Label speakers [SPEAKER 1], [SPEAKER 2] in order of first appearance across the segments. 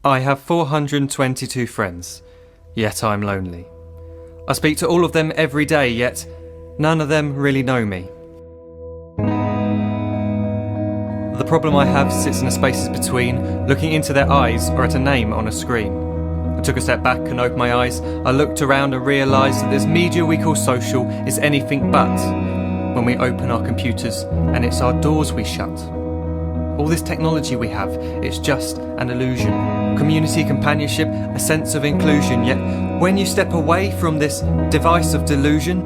[SPEAKER 1] I have 422 friends, yet I'm lonely. I speak to all of them every day, yet none of them really know me. The problem I have sits in the spaces between looking into their eyes or at a name on a screen. I took a step back and opened my eyes. I looked around and realised that this media we call social is anything but when we open our computers and it's our doors we shut. All this technology we have, it's just an illusion. Community, companionship, a sense of inclusion. Yet when you step away from this device of delusion,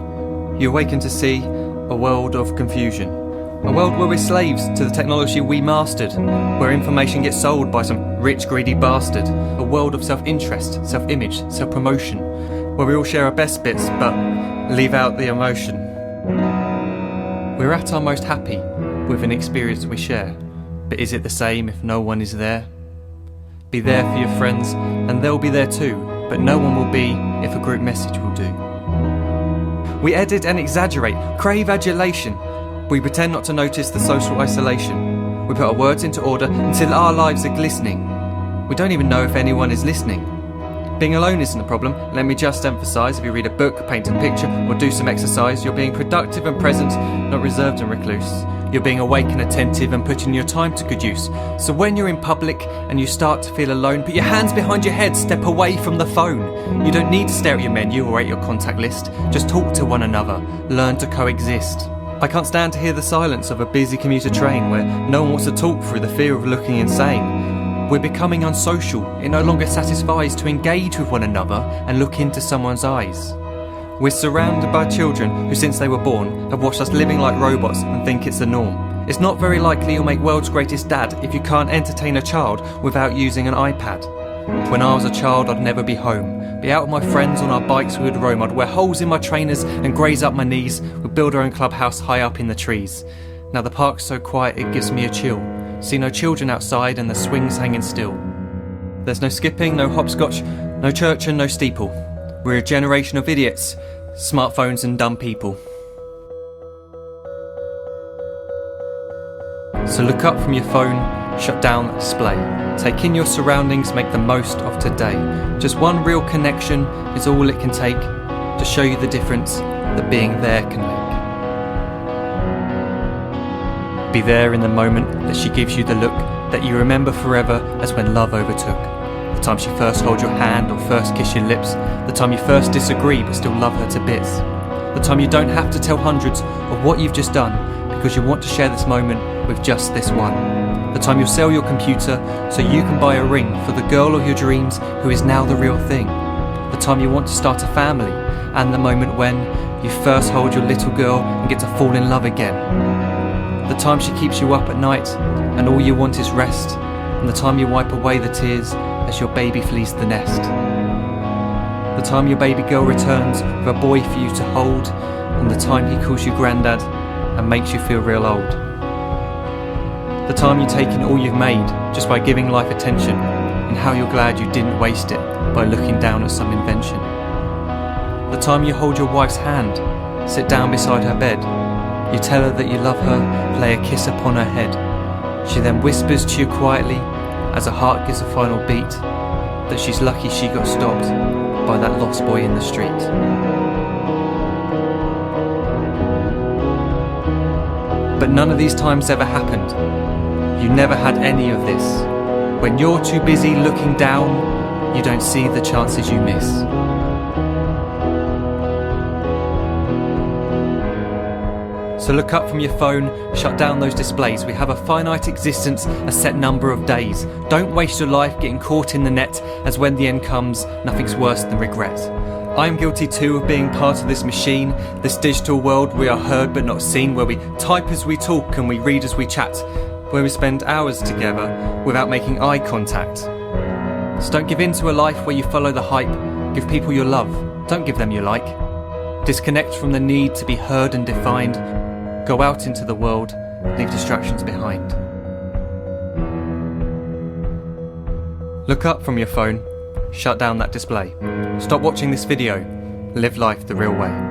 [SPEAKER 1] you awaken to see a world of confusion. A world where we're slaves to the technology we mastered, where information gets sold by some rich, greedy bastard. A world of self-interest, self-image, self-promotion, where we all share our best bits but leave out the emotion. We're at our most happy with an experience we share. But is it the same if no one is there? Be there for your friends and they'll be there too, but no one will be if a group message will do. We edit and exaggerate, crave adulation. We pretend not to notice the social isolation. We put our words into order until our lives are glistening. We don't even know if anyone is listening. Being alone isn't a problem. Let me just emphasise, if you read a book, paint a picture or do some exercise, you're being productive and present, not reserved and recluse. You're being awake and attentive and putting your time to good use. So when you're in public and you start to feel alone, put your hands behind your head, step away from the phone. You don't need to stare at your menu or at your contact list. Just talk to one another, learn to coexist. I can't stand to hear the silence of a busy commuter train where no one wants to talk through the fear of looking insane. We're becoming unsocial. It no longer satisfies to engage with one another and look into someone's eyes. We're surrounded by children who, since they were born, have watched us living like robots and think it's the norm. It's not very likely you'll make world's greatest dad if you can't entertain a child without using an iPad. When I was a child, I'd never be home. Be out with my friends on our bikes, we would roam. I'd wear holes in my trainers and graze up my knees. We'd build our own clubhouse high up in the trees. Now the park's so quiet it gives me a chill. See no children outside and the swings hanging still. There's no skipping, no hopscotch, no church and no steeple. We're a generation of idiots, smartphones and dumb people. So look up from your phone, shut down the display. Take in your surroundings, make the most of today. Just one real connection is all it can take to show you the difference that being there can make. Be there in the moment that she gives you the look that you remember forever as when love overtook. The time she first holds your hand or first kiss your lips. The time you first disagree but still love her to bits. The time you don't have to tell hundreds of what you've just done because you want to share this moment with just this one. The time you'll sell your computer so you can buy a ring for the girl of your dreams who is now the real thing. The time you want to start a family, and the moment when you first hold your little girl and get to fall in love again. The time she keeps you up at night and all you want is rest, and the time you wipe away the tears as your baby flees the nest. The time your baby girl returns with a boy for you to hold, and the time he calls you granddad and makes you feel real old. The time you take in all you've made just by giving life attention, and how you're glad you didn't waste it by looking down at some invention. The time you hold your wife's hand, sit down beside her bed, you tell her that you love her, lay a kiss upon her head. She then whispers to you quietly as her heart gives a final beat that she's lucky she got stopped by that lost boy in the street. But none of these times ever happened. You never had any of this. When you're too busy looking down, you don't see the chances you miss. So look up from your phone, shut down those displays. We have a finite existence, a set number of days. Don't waste your life getting caught in the net, as when the end comes, nothing's worse than regret. I am guilty too of being part of this machine, this digital world we are heard but not seen, where we type as we talk and we read as we chat, where we spend hours together without making eye contact. So don't give in to a life where you follow the hype. Give people your love, don't give them your like. Disconnect from the need to be heard and defined. Go out into the world, leave distractions behind. Look up from your phone, shut down that display. Stop watching this video, live life the real way.